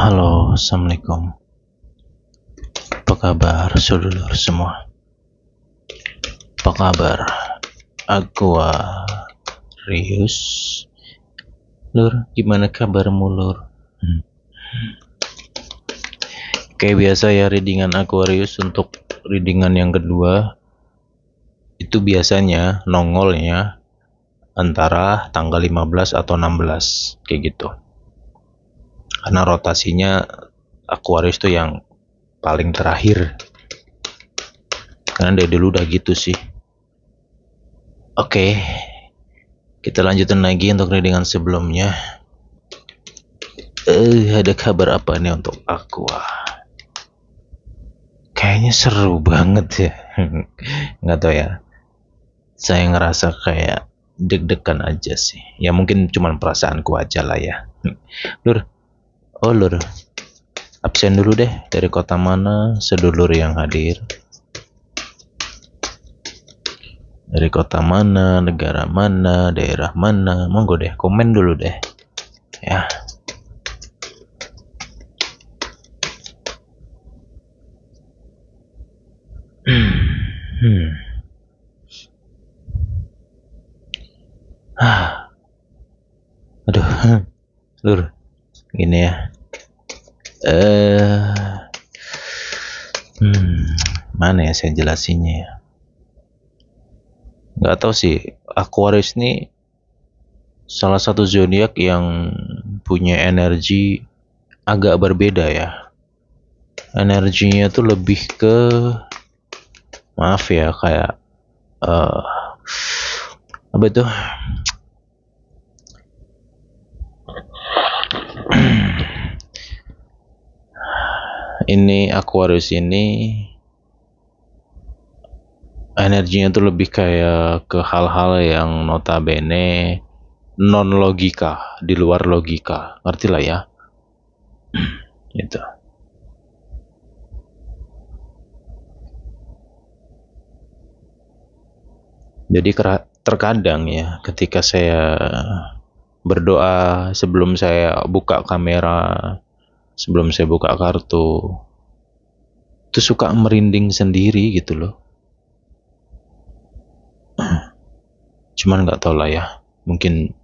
Halo, Assalamualaikum. Apa kabar, saudara semua? Apa kabar? Aquarius. Lur, gimana kabarmu, Lur? Kayak biasa ya, readingan Aquarius untuk readingan yang kedua itu biasanya nongolnya antara tanggal 15 atau 16 kayak gitu. Karena rotasinya Aquarius tuh yang paling terakhir. Karena dari dulu udah gitu sih. Oke, kita lanjutin lagi untuk readingan sebelumnya. Ada kabar apa nih untuk Aqua? Kayaknya seru banget ya. Nggak tahu ya. Saya ngerasa kayak deg-degan aja sih. Ya mungkin cuman perasaanku aja lah ya. Lur, absen dulu deh. Dari kota mana sedulur yang hadir? Dari kota mana, negara mana, daerah mana? Monggo deh, komen dulu deh. Ya. Aduh, Lur, gini ya. Mana ya saya jelasinnya ya? Nggak tahu sih. Aquarius ini salah satu zodiak yang punya energi agak berbeda ya. Energinya tuh lebih ke, maaf ya, kayak apa itu? Ini Aquarius ini energinya tuh lebih kayak ke hal-hal yang notabene non logika, di luar logika, ngerti lah ya. Gitu. Jadi terkadang ya, ketika saya berdoa sebelum saya buka kamera, sebelum saya buka kartu, itu suka merinding sendiri gitu loh. Cuman nggak tahu lah ya, mungkin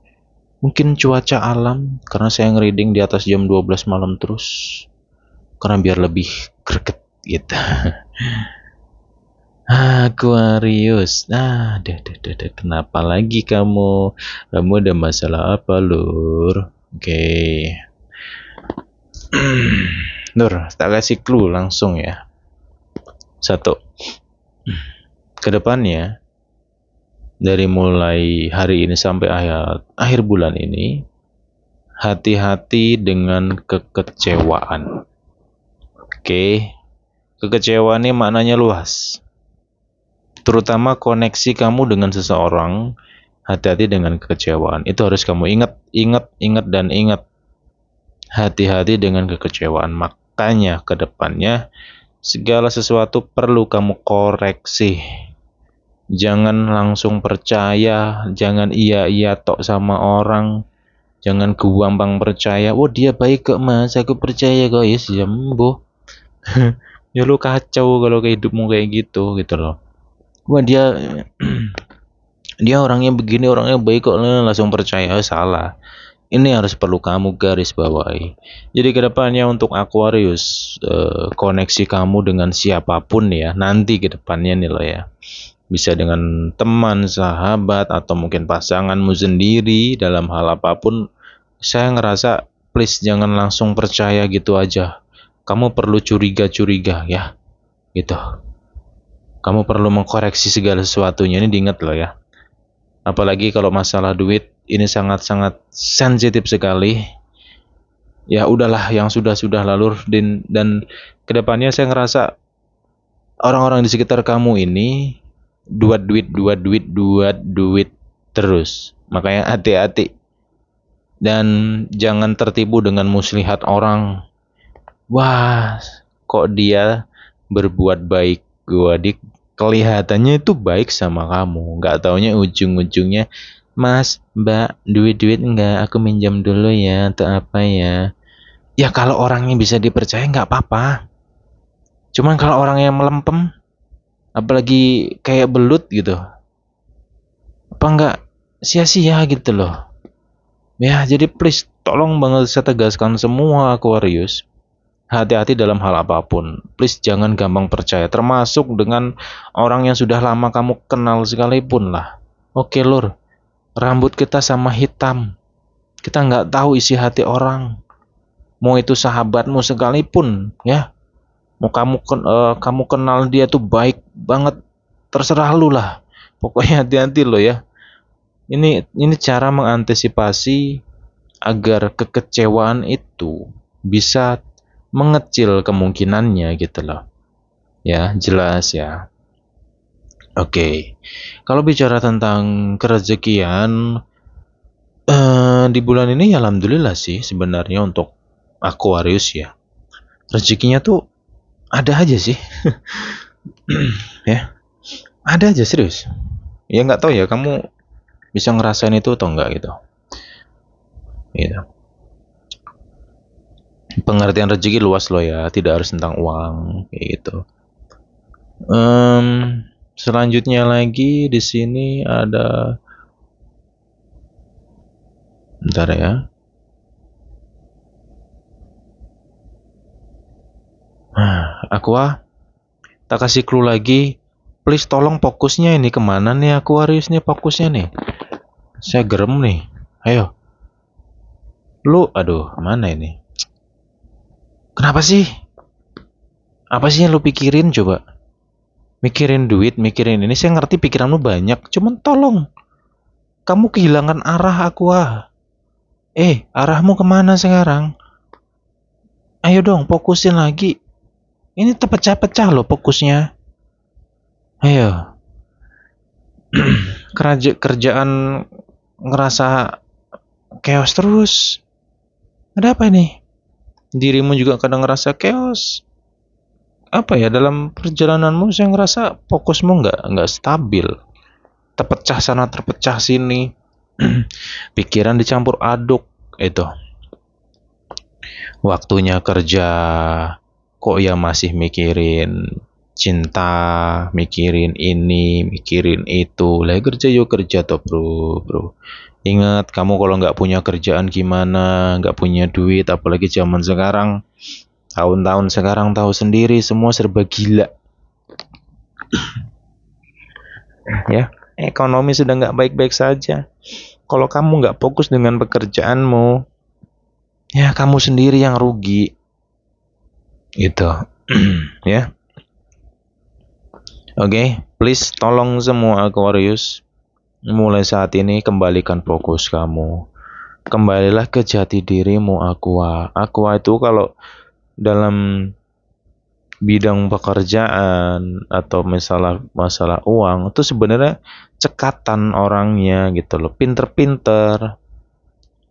cuaca alam, karena saya ngereading di atas jam 12 malam terus, karena biar lebih greget gitu. Aquarius, kenapa lagi kamu ada masalah apa, Lur? Oke. Lur, tak kasih clue langsung ya. 1. Kedepannya, dari mulai hari ini sampai akhir bulan ini, hati-hati dengan kekecewaan. Oke. Kekecewaan ini maknanya luas. Terutama koneksi kamu dengan seseorang, hati-hati dengan kekecewaan. Itu harus kamu ingat. Hati-hati dengan kekecewaan. Makanya ke depannya segala sesuatu perlu kamu koreksi. Jangan langsung percaya, jangan iya tok sama orang. Jangan gampang percaya. Oh, dia baik kok, Mas, aku percaya kok. Ya sembuh. Ya lu kacau kalau hidupmu kayak gitu loh. Wah, dia orangnya begini, orangnya baik kok, langsung percaya. Salah. Ini harus perlu kamu garis bawahi. Jadi kedepannya untuk Aquarius, koneksi kamu dengan siapapun ya, nanti kedepannya nih loh ya, bisa dengan teman, sahabat, atau mungkin pasanganmu sendiri, dalam hal apapun, saya ngerasa please jangan langsung percaya gitu aja. Kamu perlu curiga ya, gitu. Kamu perlu mengkoreksi segala sesuatunya. Ini diingat loh ya. Apalagi kalau masalah duit, ini sangat-sangat sensitif sekali. Ya udahlah, yang sudah lalu, dan kedepannya saya ngerasa orang-orang di sekitar kamu ini dua duit terus. Makanya hati-hati dan jangan tertipu dengan muslihat orang. Wah, kok dia berbuat baik, kelihatannya itu baik sama kamu, nggak taunya ujung-ujungnya, Mas, Mbak, duit enggak, aku minjam dulu ya, atau apa ya. Ya kalau orangnya bisa dipercaya nggak apa-apa. Cuman kalau orang yang melempem, apalagi kayak belut gitu, apa nggak sia-sia gitu loh. Ya jadi please tolong banget saya tegaskan semua Aquarius. Hati-hati dalam hal apapun. Please jangan gampang percaya. Termasuk dengan orang yang sudah lama kamu kenal sekalipun lah. Oke lur, rambut kita sama hitam. Kita nggak tahu isi hati orang. Mau itu sahabatmu sekalipun, ya. Mau kamu kenal dia tuh baik banget. Terserah lu lah. Pokoknya hati-hati lo ya. Ini cara mengantisipasi agar kekecewaan itu bisa mengecil kemungkinannya gitu loh. Ya, jelas ya. Oke. Kalau bicara tentang kerezekian di bulan ini ya alhamdulillah sih sebenarnya untuk Aquarius ya. Rezekinya tuh ada aja sih. Ya, ada aja serius. Ya nggak tahu ya kamu bisa ngerasain itu atau enggak gitu. Gitu. Pengertian rezeki luas loh ya, tidak harus tentang uang kayak gitu. Selanjutnya lagi di sini ada, bentar ya. Aqua, tak kasih clue lagi. Please tolong fokusnya ini kemana nih Aquarius nih fokusnya nih. Saya gerem nih. Ayo. Lu, aduh, mana ini? Kenapa sih? Apa sih yang lu pikirin coba? Mikirin duit, mikirin ini. Saya ngerti pikiranmu banyak. Cuman tolong. Kamu kehilangan arah Aqua. Arahmu kemana sekarang? Ayo dong, fokusin lagi. Ini terpecah-pecah loh fokusnya. Ayo. Kerjaan ngerasa chaos terus. Ada apa ini? Dirimu juga kadang ngerasa chaos. Apa ya, dalam perjalananmu saya ngerasa fokusmu nggak stabil. Terpecah sana, terpecah sini. Pikiran dicampur aduk. Itu. Waktunya kerja, kok ya masih mikirin cinta, mikirin ini, mikirin itu. Lah kerja yuk kerja toh bro. Ingat kamu kalau nggak punya kerjaan gimana, nggak punya duit, apalagi zaman sekarang, tahun-tahun sekarang tahu sendiri semua serba gila. Ya, ekonomi sudah nggak baik-baik saja. Kalau kamu nggak fokus dengan pekerjaanmu, ya kamu sendiri yang rugi. Gitu. Ya. Oke, please tolong semua Aquarius, mulai saat ini kembalikan fokus kamu. Kembalilah ke jati dirimu Aqua. Aqua itu kalau dalam bidang pekerjaan atau masalah uang itu sebenarnya cekatan orangnya gitu loh, pinter-pinter.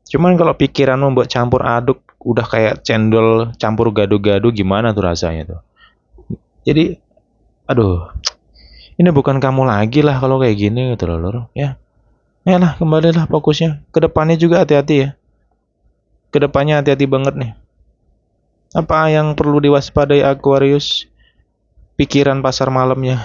Cuman kalau pikiranmu buat campur aduk udah kayak cendol campur gado-gado, gimana tuh rasanya tuh. Jadi aduh, ini bukan kamu lagi lah kalau kayak gini gitu loh lor. Ya lah, kembalilah fokusnya. Kedepannya juga hati-hati ya. Kedepannya hati-hati banget nih. Apa yang perlu diwaspadai Aquarius? Pikiran pasar malamnya.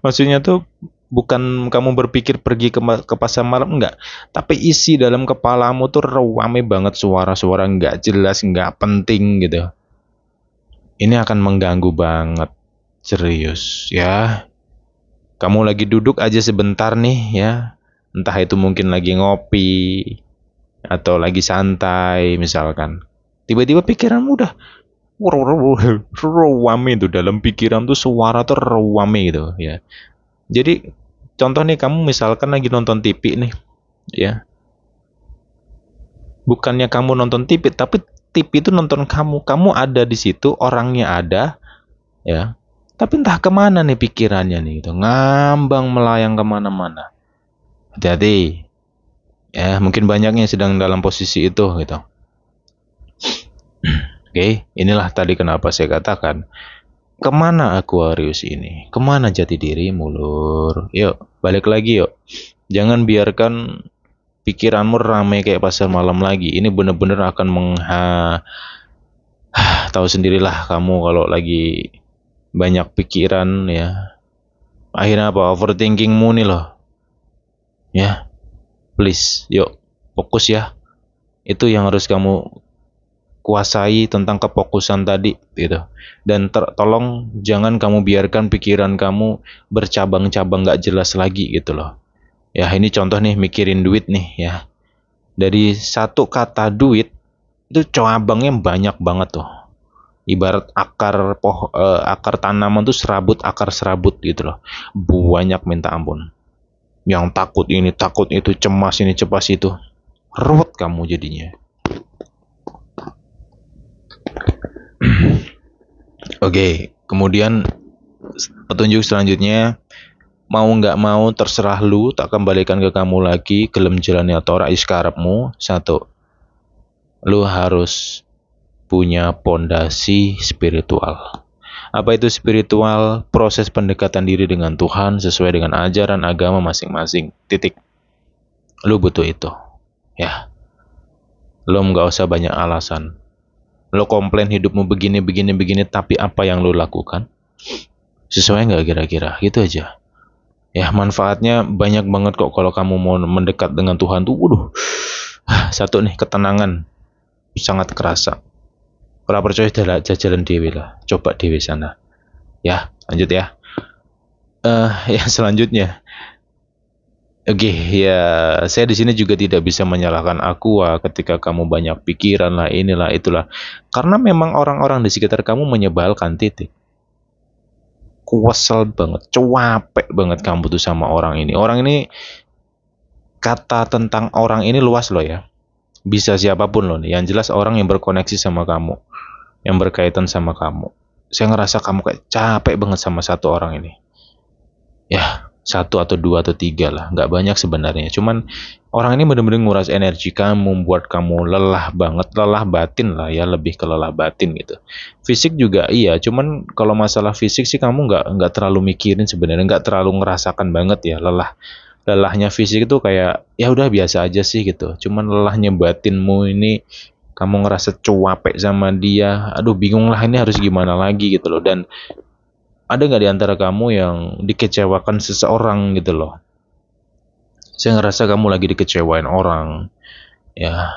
Maksudnya tuh bukan kamu berpikir pergi ke pasar malam, enggak. Tapi isi dalam kepalamu tuh rame banget suara-suara enggak jelas, enggak penting gitu. Ini akan mengganggu banget. Serius ya. Kamu lagi duduk aja sebentar nih ya. Entah itu mungkin lagi ngopi atau lagi santai misalkan. Tiba-tiba pikiranmu udah ruame itu, dalam pikiran tuh suara tuh ruame gitu ya. Jadi contoh nih, kamu misalkan lagi nonton TV nih ya. Bukannya kamu nonton TV, tapi TV itu nonton kamu. Kamu ada di situ, orangnya ada ya. Tapi entah kemana nih pikirannya nih gitu. Ngambang melayang kemana-mana. Hati-hati. Ya, mungkin banyaknya sedang dalam posisi itu gitu. Oke, inilah tadi kenapa saya katakan, kemana Aquarius ini? Kemana jati dirimu, lur? Yuk, balik lagi yuk. Jangan biarkan pikiranmu ramai kayak pasar malam lagi. Ini benar-benar akan Tahu sendirilah kamu kalau lagi banyak pikiran ya. Akhirnya apa? Overthinkingmu nih loh. Ya, please, yuk fokus ya. Itu yang harus kamu kuasai tentang kefokusan tadi gitu. Dan tolong jangan kamu biarkan pikiran kamu bercabang-cabang gak jelas lagi gitu loh. Ya ini contoh nih mikirin duit nih ya. Dari satu kata duit itu cabangnya banyak banget tuh. Ibarat akar tanaman tuh serabut akar serabut gitu loh. Banyak minta ampun. Yang takut ini, takut itu, cemas ini, cemas itu. Ruwet kamu jadinya. Oke, kemudian petunjuk selanjutnya, mau nggak mau terserah lu, tak kembalikan ke kamu lagi, gelem jalani atau ora iskarepmu. Satu, lu harus punya pondasi spiritual. Apa itu spiritual? Proses pendekatan diri dengan Tuhan sesuai dengan ajaran agama masing-masing. Titik. Lu butuh itu. Ya. Lu nggak usah banyak alasan. Lu komplain hidupmu begini, begini, begini, tapi apa yang lu lakukan? Sesuai nggak kira-kira? Gitu aja. Ya, manfaatnya banyak banget kok kalau kamu mau mendekat dengan Tuhan tuh. Waduh. Satu nih, ketenangan. Sangat kerasa. Kalau percaya jalan dewi lah. Coba dewi sana. Ya, lanjut ya. Yang selanjutnya. Oke, ya saya di sini juga tidak bisa menyalahkan Aqua ketika kamu banyak pikiran lah, inilah itulah. Karena memang orang-orang di sekitar kamu menyebalkan, titik. Kesel banget, capek banget kamu tuh sama orang ini. Orang ini, kata tentang orang ini luas loh ya. Bisa siapapun loh nih. Yang jelas orang yang berkoneksi sama kamu, yang berkaitan sama kamu. Saya ngerasa kamu kayak capek banget sama satu orang ini. Ya, satu atau dua atau tiga lah, nggak banyak sebenarnya. Cuman orang ini benar-benar nguras energi kamu, membuat kamu lelah banget, lelah batin lah ya, lebih ke lelah batin gitu. Fisik juga iya, cuman kalau masalah fisik sih kamu nggak terlalu mikirin sebenarnya, nggak terlalu ngerasakan banget ya lelahnya fisik itu kayak ya udah biasa aja sih gitu. Cuman lelahnya batinmu ini kamu ngerasa capek sama dia, aduh bingung lah ini harus gimana lagi gitu loh. Dan ada nggak di antara kamu yang dikecewakan seseorang gitu loh? Saya ngerasa kamu lagi dikecewain orang, ya.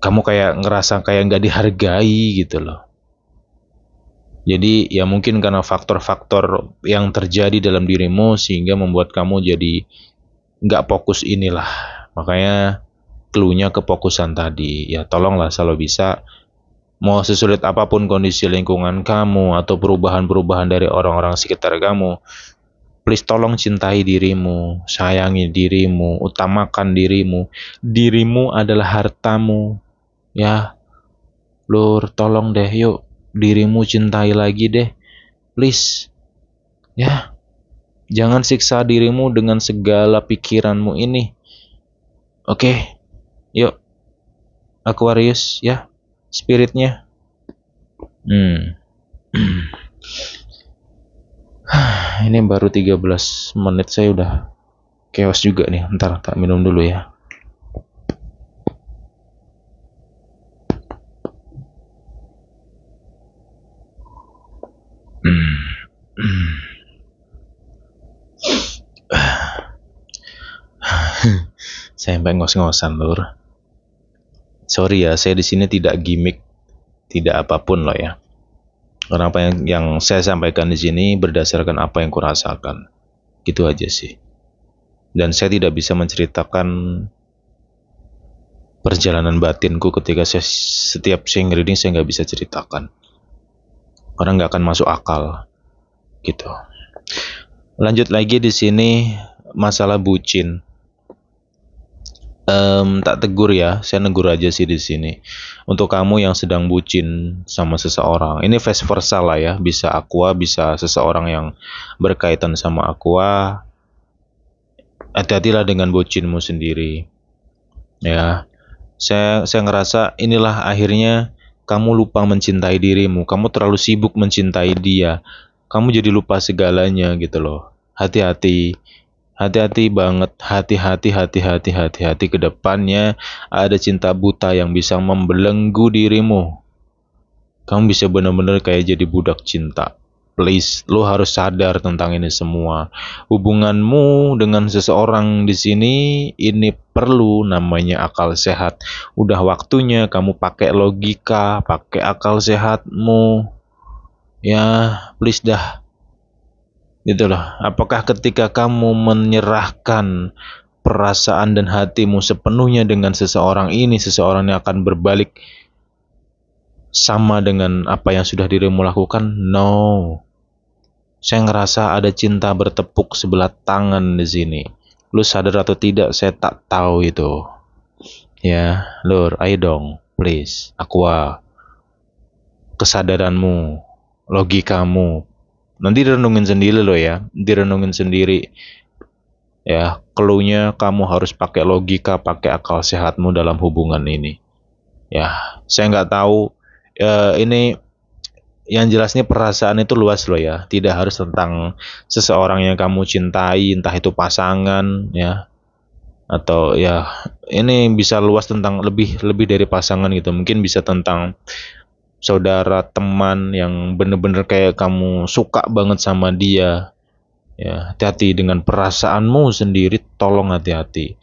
Kamu kayak ngerasa kayak nggak dihargai gitu loh. Jadi ya mungkin karena faktor-faktor yang terjadi dalam dirimu sehingga membuat kamu jadi nggak fokus inilah. Makanya clue-nya kefokusan tadi. Ya tolonglah selalu bisa. Mau sesulit apapun kondisi lingkungan kamu atau perubahan-perubahan dari orang-orang sekitar kamu, please tolong cintai dirimu, sayangi dirimu, utamakan dirimu. Dirimu adalah hartamu. Ya, Lur, tolong deh, yuk. Dirimu cintai lagi deh. Please. Ya, jangan siksa dirimu dengan segala pikiranmu ini. Oke, yuk. Aquarius, ya. Spiritnya. Ini baru 13 menit, saya udah chaos juga nih. Ntar tak minum dulu ya. Saya sampai ngos-ngosan, Lur. Sorry ya, saya di sini tidak gimmick, tidak apapun loh ya. Karena apa yang saya sampaikan di sini berdasarkan apa yang kurasakan. Gitu aja sih. Dan saya tidak bisa menceritakan perjalanan batinku ketika setiap sharing reading saya nggak bisa ceritakan. Karena nggak akan masuk akal. Gitu. Lanjut lagi di sini masalah bucin. Tak tegur ya, saya negur aja sih di sini. Untuk kamu yang sedang bucin sama seseorang, ini vice versa lah ya, bisa Aqua, bisa seseorang yang berkaitan sama Aqua. Hati-hatilah dengan bucinmu sendiri. Ya, saya ngerasa inilah akhirnya kamu lupa mencintai dirimu, kamu terlalu sibuk mencintai dia, kamu jadi lupa segalanya gitu loh. Hati-hati. Hati-hati banget, hati-hati ke depannya ada cinta buta yang bisa membelenggu dirimu. Kamu bisa benar-benar kayak jadi budak cinta. Please, lu harus sadar tentang ini semua. Hubunganmu dengan seseorang di sini ini perlu namanya akal sehat. Udah waktunya kamu pakai logika, pakai akal sehatmu. Ya, please dah. Gitu loh. Apakah ketika kamu menyerahkan perasaan dan hatimu sepenuhnya dengan seseorang ini, seseorang yang akan berbalik sama dengan apa yang sudah dirimu lakukan? No. Saya ngerasa ada cinta bertepuk sebelah tangan di sini. Lu sadar atau tidak, saya tak tahu itu. Ya, Lur, ayo dong, please. Aqua, kesadaranmu, logikamu. Nanti direnungin sendiri lo ya, direnungin sendiri. Ya, clue-nya kamu harus pakai logika, pakai akal sehatmu dalam hubungan ini. Ya, saya nggak tahu. Ini yang jelasnya perasaan itu luas loh ya. Tidak harus tentang seseorang yang kamu cintai, entah itu pasangan ya, atau ya ini bisa luas tentang lebih dari pasangan gitu. Mungkin bisa tentang saudara, teman yang bener-bener kayak kamu suka banget sama dia. Ya, hati-hati dengan perasaanmu sendiri, tolong hati-hati.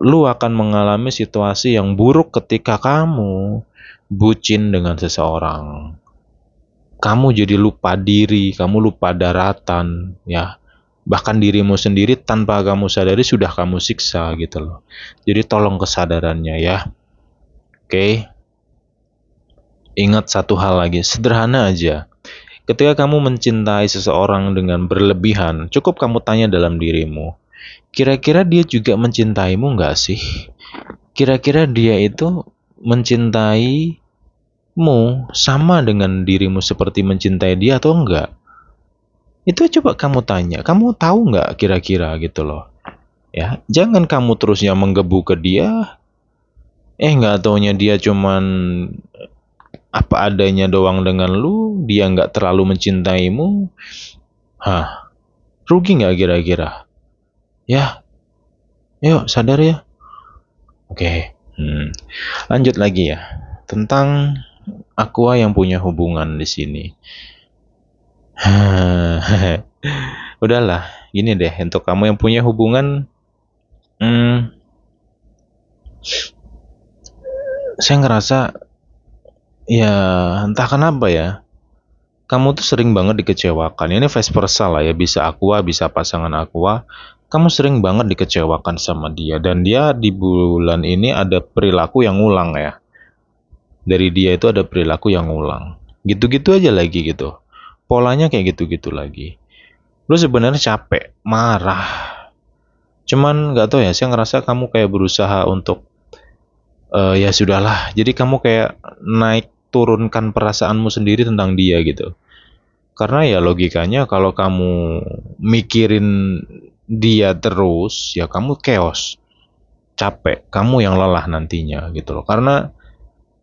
Lu akan mengalami situasi yang buruk ketika kamu bucin dengan seseorang. Kamu jadi lupa diri, kamu lupa daratan, ya. Bahkan dirimu sendiri tanpa kamu sadari sudah kamu siksa gitu loh. Jadi tolong kesadarannya ya. Oke. Ingat satu hal lagi, sederhana aja. Ketika kamu mencintai seseorang dengan berlebihan, cukup kamu tanya dalam dirimu, kira-kira dia juga mencintaimu nggak sih? Kira-kira dia itu mencintaimu sama dengan dirimu seperti mencintai dia atau enggak? Itu coba kamu tanya, kamu tahu nggak kira-kira gitu loh. Ya, jangan kamu terus yang menggebu ke dia, nggak taunya dia cuman apa adanya doang dengan lu, dia nggak terlalu mencintaimu. Hah, rugi nggak kira-kira? Ya, yuk sadar ya. Oke, lanjut lagi ya tentang Aqua yang punya hubungan di sini. Udahlah, gini deh untuk kamu yang punya hubungan, saya ngerasa ya entah kenapa ya, kamu tuh sering banget dikecewakan. Ini vice versa lah ya, bisa Aqua, bisa pasangan Aqua. Kamu sering banget dikecewakan sama dia dan dia di bulan ini ada perilaku yang ngulang ya. Dari dia itu ada perilaku yang ngulang. Gitu-gitu aja lagi gitu. Polanya kayak gitu-gitu lagi. Lu sebenarnya capek, marah. Cuman nggak tahu ya, saya ngerasa kamu kayak berusaha untuk ya sudahlah. Jadi kamu kayak naik turunkan perasaanmu sendiri tentang dia gitu. Karena ya logikanya kalau kamu mikirin dia terus, ya kamu chaos, capek, kamu yang lelah nantinya gitu loh. Karena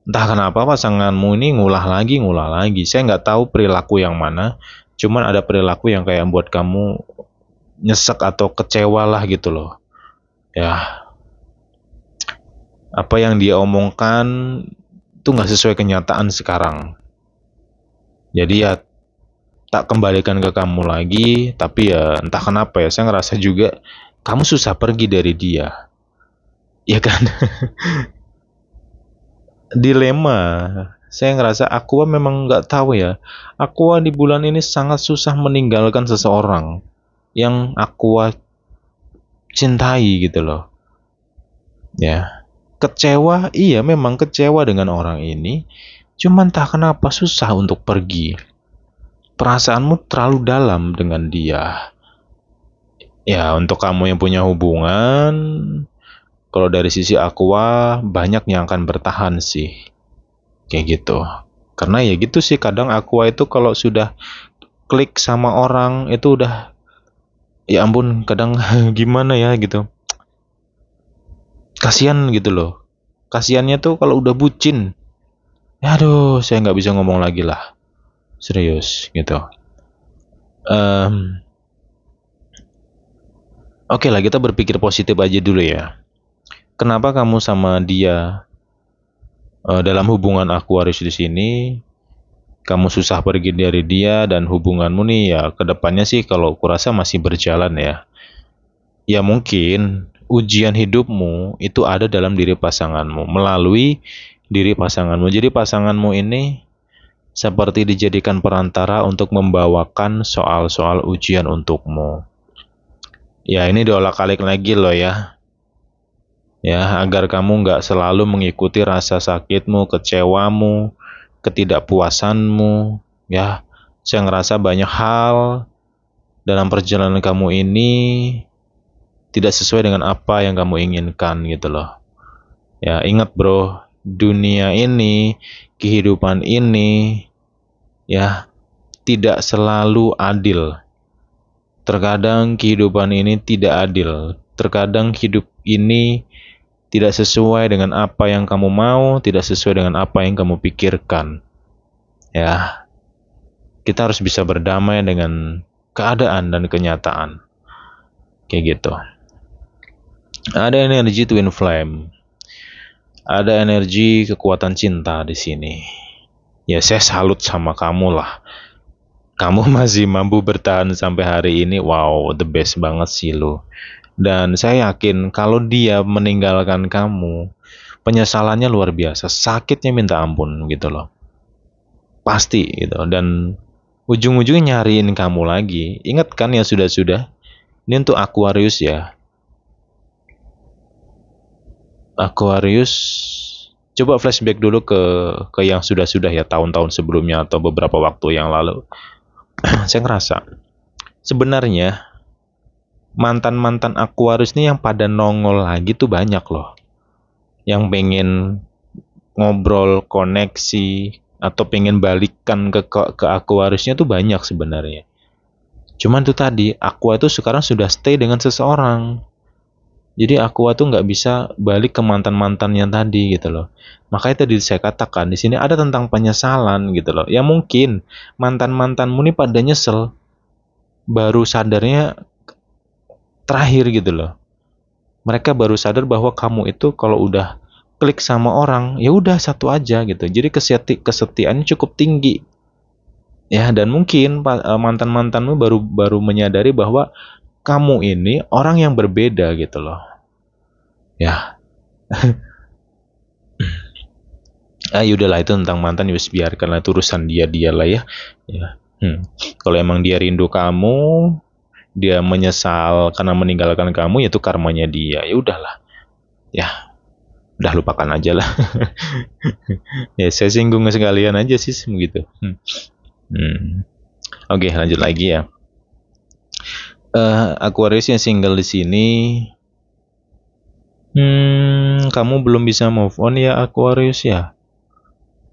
entah kenapa pasanganmu ini ngulah lagi. Saya nggak tahu perilaku yang mana, cuman ada perilaku yang kayak buat kamu nyesek atau kecewa lah gitu loh. Ya, apa yang dia omongkan itu nggak sesuai kenyataan sekarang. Jadi ya tak kembalikan ke kamu lagi, tapi ya entah kenapa ya, saya ngerasa juga kamu susah pergi dari dia. Ya kan? Dilema. Saya ngerasa Aqua memang nggak tahu ya. Aqua di bulan ini sangat susah meninggalkan seseorang yang Aqua cintai gitu loh. Ya. Kecewa, iya memang kecewa dengan orang ini. Cuman tak kenapa susah untuk pergi. Perasaanmu terlalu dalam dengan dia. Ya, untuk kamu yang punya hubungan, kalau dari sisi Aqua, banyak yang akan bertahan sih. Kayak gitu. Karena ya gitu sih, kadang Aqua itu kalau sudah klik sama orang, itu udah, ya ampun, kadang gimana ya gitu. Kasian gitu loh. Kasiannya tuh kalau udah bucin. Aduh, saya nggak bisa ngomong lagi lah. Serius gitu. Oke lah, kita berpikir positif aja dulu ya. Kenapa kamu sama dia dalam hubungan Aquarius di sini? kamu susah pergi dari dia, dan hubunganmu nih ya kedepannya sih kalau kurasa masih berjalan ya. Ya mungkin ujian hidupmu itu ada dalam diri pasanganmu, melalui diri pasanganmu. Jadi pasanganmu ini seperti dijadikan perantara untuk membawakan soal-soal ujian untukmu. Ya ini diolak-alik lagi loh ya. Ya, agar kamu nggak selalu mengikuti rasa sakitmu, kecewamu, ketidakpuasanmu. Ya, saya ngerasa banyak hal dalam perjalanan kamu ini tidak sesuai dengan apa yang kamu inginkan gitu loh. Ya, ingat bro, dunia ini, kehidupan ini, ya, tidak selalu adil. Terkadang kehidupan ini tidak adil. Terkadang hidup ini tidak sesuai dengan apa yang kamu mau, tidak sesuai dengan apa yang kamu pikirkan. Ya, kita harus bisa berdamai dengan keadaan dan kenyataan. Kayak gitu. Ada energi twin flame. Ada energi kekuatan cinta di sini. Ya, saya salut sama kamu lah. Kamu masih mampu bertahan sampai hari ini. Wow, the best banget sih lo. Dan saya yakin kalau dia meninggalkan kamu, penyesalannya luar biasa, sakitnya minta ampun gitu loh. Pasti gitu. Dan ujung-ujungnya nyariin kamu lagi. Ingat kan ya sudah-sudah. Ini untuk Aquarius ya. Aquarius, coba flashback dulu ke yang sudah-sudah ya, tahun-tahun sebelumnya atau beberapa waktu yang lalu. Saya ngerasa sebenarnya mantan-mantan Aquarius ini yang pada nongol lagi tuh banyak loh. Yang pengen ngobrol, koneksi, atau pengen balikan ke Aquariusnya tuh banyak sebenarnya. Cuman tuh tadi, Aqua itu sekarang sudah stay dengan seseorang. Jadi Aqua tuh nggak bisa balik ke mantan-mantannya tadi gitu loh. Makanya tadi saya katakan, di sini ada tentang penyesalan gitu loh. Ya mungkin mantan-mantanmu nih pada nyesel. Baru sadarnya terakhir gitu loh. Mereka baru sadar bahwa kamu itu kalau udah klik sama orang, ya udah satu aja gitu. Jadi kesetiaannya cukup tinggi. Ya, dan mungkin mantan-mantanmu baru menyadari bahwa kamu ini orang yang berbeda gitu loh. Ya. Udahlah itu tentang mantan, ya biarkanlah itu urusan dia lah ya. Ya. Kalau emang dia rindu kamu, dia menyesal karena meninggalkan kamu, ya itu karmanya dia. Ya udahlah. Ya, udah lupakan aja lah. Ya saya singgung sekalian aja sih begitu. Oke, lanjut lagi ya. Aquarius yang single di sini. Kamu belum bisa move on ya Aquarius ya.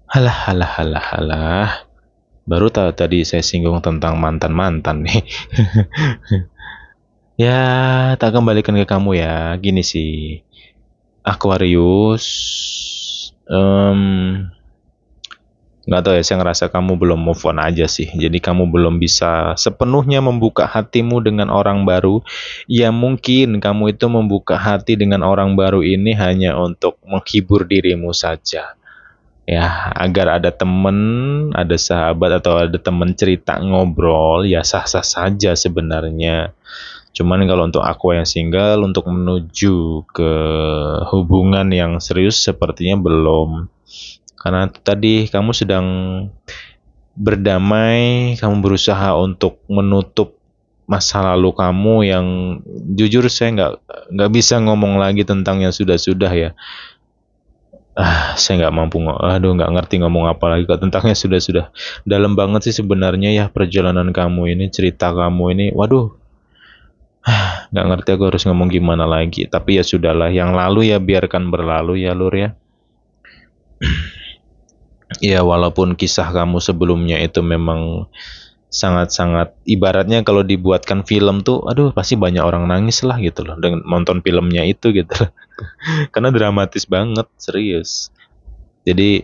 Halah. Baru tadi saya singgung tentang mantan nih. Ya, tak kembalikan ke kamu ya. Gini sih, Aquarius. Nggak tahu ya, saya ngerasa kamu belum move on aja sih. Jadi kamu belum bisa sepenuhnya membuka hatimu dengan orang baru. Ya mungkin kamu itu membuka hati dengan orang baru ini hanya untuk menghibur dirimu saja. Ya, agar ada temen, ada sahabat atau ada temen cerita ngobrol, ya sah-sah saja sebenarnya. Cuman kalau untuk aku yang single, untuk menuju ke hubungan yang serius sepertinya belum. Karena tadi kamu sedang berdamai, kamu berusaha untuk menutup masa lalu kamu yang jujur saya nggak bisa ngomong lagi tentang yang sudah-sudah ya. Saya nggak mampu, nggak ngerti ngomong apa lagi kok tentangnya sudah-sudah. Dalam banget sih sebenarnya ya perjalanan kamu ini, cerita kamu ini, waduh. Nggak ngerti aku harus ngomong gimana lagi. Tapi ya sudahlah, yang lalu ya biarkan berlalu ya Lur ya. Ya walaupun kisah kamu sebelumnya itu memang sangat-sangat, ibaratnya kalau dibuatkan film tuh, aduh pasti banyak orang nangis lah gitu loh dengan nonton filmnya itu gitu loh. Karena dramatis banget, serius. Jadi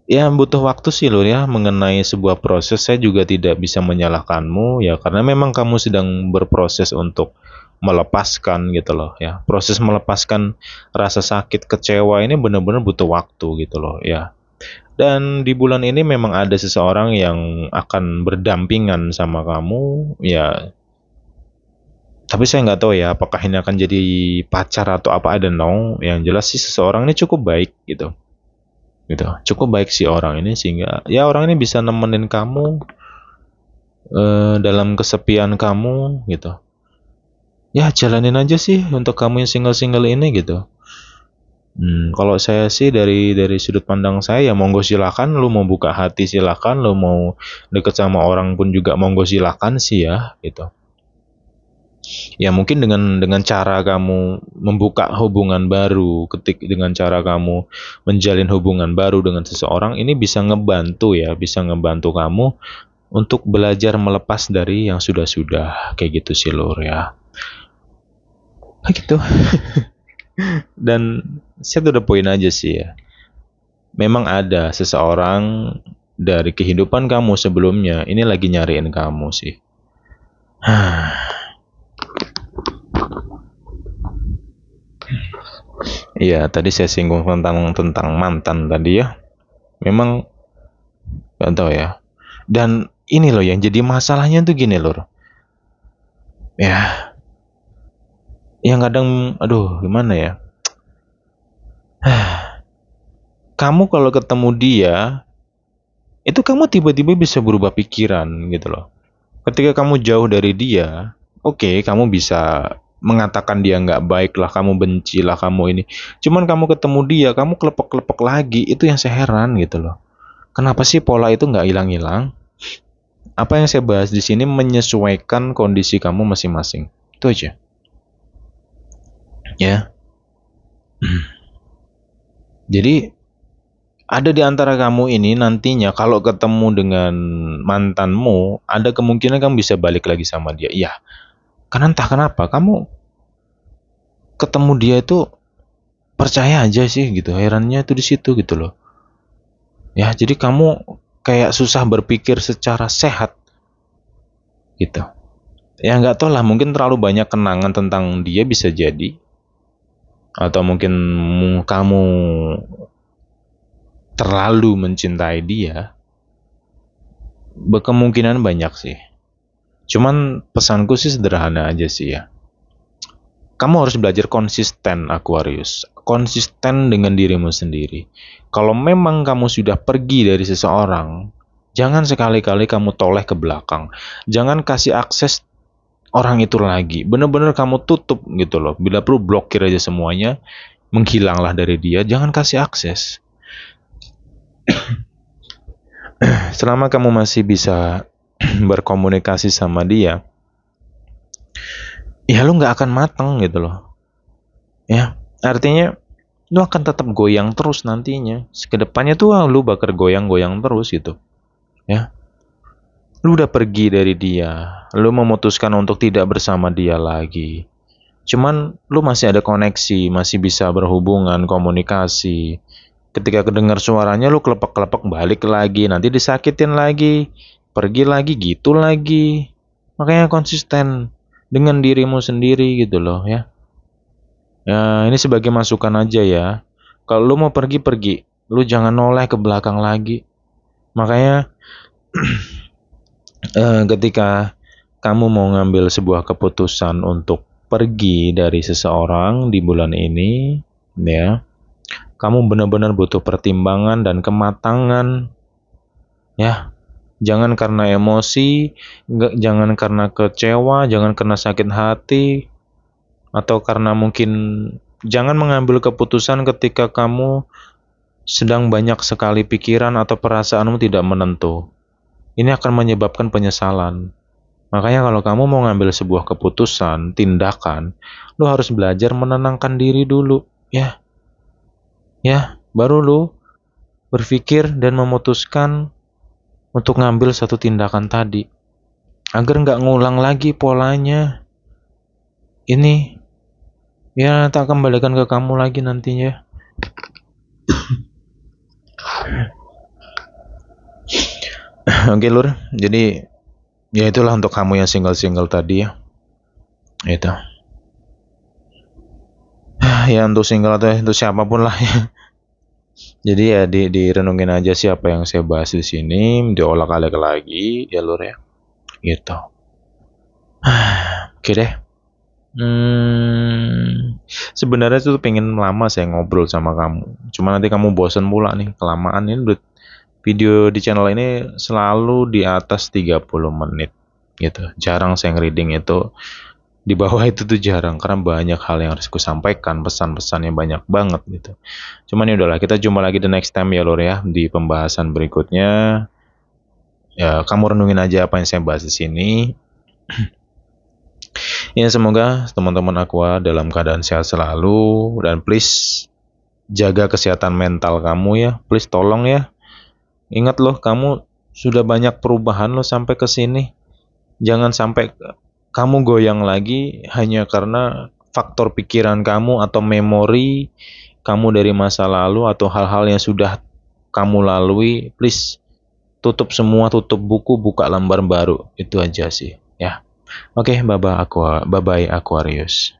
ya butuh waktu sih Lur ya mengenai sebuah proses. Saya juga tidak bisa menyalahkanmu ya, karena memang kamu sedang berproses untuk melepaskan gitu loh ya. Proses melepaskan rasa sakit, kecewa ini benar-benar butuh waktu gitu loh ya. Dan di bulan ini memang ada seseorang yang akan berdampingan sama kamu, ya. Tapi saya nggak tahu ya, apakah ini akan jadi pacar atau apa, I don't know. Yang jelas sih seseorang ini cukup baik gitu, gitu. Cukup baik si orang ini sehingga ya orang ini bisa nemenin kamu dalam kesepian kamu gitu. Ya jalanin aja sih untuk kamu yang single-single ini gitu. Kalau saya sih dari sudut pandang saya ya monggo silakan, lu mau buka hati silakan, lu mau deket sama orang pun juga monggo silakan sih ya gitu. Ya mungkin dengan cara kamu membuka hubungan baru, dengan cara kamu menjalin hubungan baru dengan seseorang ini bisa ngebantu ya, bisa ngebantu kamu untuk belajar melepas dari yang sudah-sudah kayak gitu sih Lur ya. Gitu. Dan saya tuh udah poin aja sih ya. Memang ada seseorang dari kehidupan kamu sebelumnya ini lagi nyariin kamu sih. Iya, tadi saya singgung tentang mantan tadi ya. Memang nggak tahu ya. Dan ini loh yang jadi masalahnya tuh gini loh. Ya, yang kadang, aduh gimana ya. Kamu kalau ketemu dia, itu kamu tiba-tiba bisa berubah pikiran gitu loh. Ketika kamu jauh dari dia, oke, kamu bisa mengatakan dia nggak baik lah, kamu benci lah, kamu ini. Cuman kamu ketemu dia, kamu kelepek-kelepek lagi, itu yang saya heran gitu loh. Kenapa sih pola itu nggak hilang-hilang? Apa yang saya bahas di sini menyesuaikan kondisi kamu masing-masing. Itu aja. Ya. Jadi ada di antara kamu ini nantinya kalau ketemu dengan mantanmu, ada kemungkinan kamu bisa balik lagi sama dia. Iya. Karena entah kenapa kamu ketemu dia itu percaya aja sih gitu. Herannya itu di situ gitu loh. Ya, jadi kamu kayak susah berpikir secara sehat gitu. Ya nggak tahu lah, mungkin terlalu banyak kenangan tentang dia bisa jadi. Atau mungkin kamu terlalu mencintai dia. Berkemungkinan banyak sih. Cuman pesanku sih sederhana aja sih ya. Kamu harus belajar konsisten, Aquarius. Konsisten dengan dirimu sendiri. Kalau memang kamu sudah pergi dari seseorang, jangan sekali-kali kamu toleh ke belakang. Jangan kasih akses orang itu lagi. Benar-benar kamu tutup gitu loh. Bila perlu blokir aja semuanya, menghilanglah dari dia. Jangan kasih akses. Selama kamu masih bisa berkomunikasi sama dia, ya lu nggak akan mateng gitu loh. Ya, artinya lu akan tetap goyang terus nantinya. Kedepannya tuh lu bakal goyang-goyang terus gitu. Ya, lu udah pergi dari dia, lu memutuskan untuk tidak bersama dia lagi. Cuman lu masih ada koneksi, masih bisa berhubungan, komunikasi. Ketika kedengar suaranya lu kelepek-kelepek balik lagi, nanti disakitin lagi, pergi lagi gitu lagi. Makanya konsisten dengan dirimu sendiri gitu loh ya. Ya, ini sebagai masukan aja ya. Kalau lu mau pergi, pergi. Lu jangan noleh ke belakang lagi. Makanya ketika kamu mau ngambil sebuah keputusan untuk pergi dari seseorang di bulan ini, ya, kamu benar-benar butuh pertimbangan dan kematangan, ya. Jangan karena emosi, jangan karena kecewa, jangan karena sakit hati, atau karena mungkin jangan mengambil keputusan ketika kamu sedang banyak sekali pikiran atau perasaanmu tidak menentu. Ini akan menyebabkan penyesalan. Makanya kalau kamu mau ngambil sebuah keputusan, tindakan, lu harus belajar menenangkan diri dulu, ya. Ya, baru lu berpikir dan memutuskan untuk ngambil satu tindakan tadi. Agar nggak ngulang lagi polanya. Ini ya tak kembalikan ke kamu lagi nantinya. Oke Lur, jadi ya itulah untuk kamu yang single-single tadi ya. Itu. Ya untuk single atau untuk siapapun lah ya. Jadi ya direnungin aja sih apa yang saya bahas di sini, diolak-alik lagi ya lur ya. Gitu. Oke deh. Sebenarnya tuh pengen lama saya ngobrol sama kamu. Cuma nanti kamu bosen pula nih, kelamaan ini video di channel ini selalu di atas 30 menit gitu. Jarang saya nge-reading itu di bawah itu tuh jarang karena banyak hal yang harus kusampaikan, pesan-pesannya banyak banget gitu. Cuman ya udahlah, kita jumpa lagi the next time ya lur ya di pembahasan berikutnya. Ya, kamu renungin aja apa yang saya bahas di sini. Ya semoga teman-teman Aqua dalam keadaan sehat selalu dan please jaga kesehatan mental kamu ya. Please tolong ya. Ingat loh, kamu sudah banyak perubahan loh sampai ke sini. Jangan sampai kamu goyang lagi hanya karena faktor pikiran kamu atau memori kamu dari masa lalu atau hal-hal yang sudah kamu lalui. Please tutup semua, tutup buku, buka lembar baru. Itu aja sih ya. Oke, bye bye Aquarius.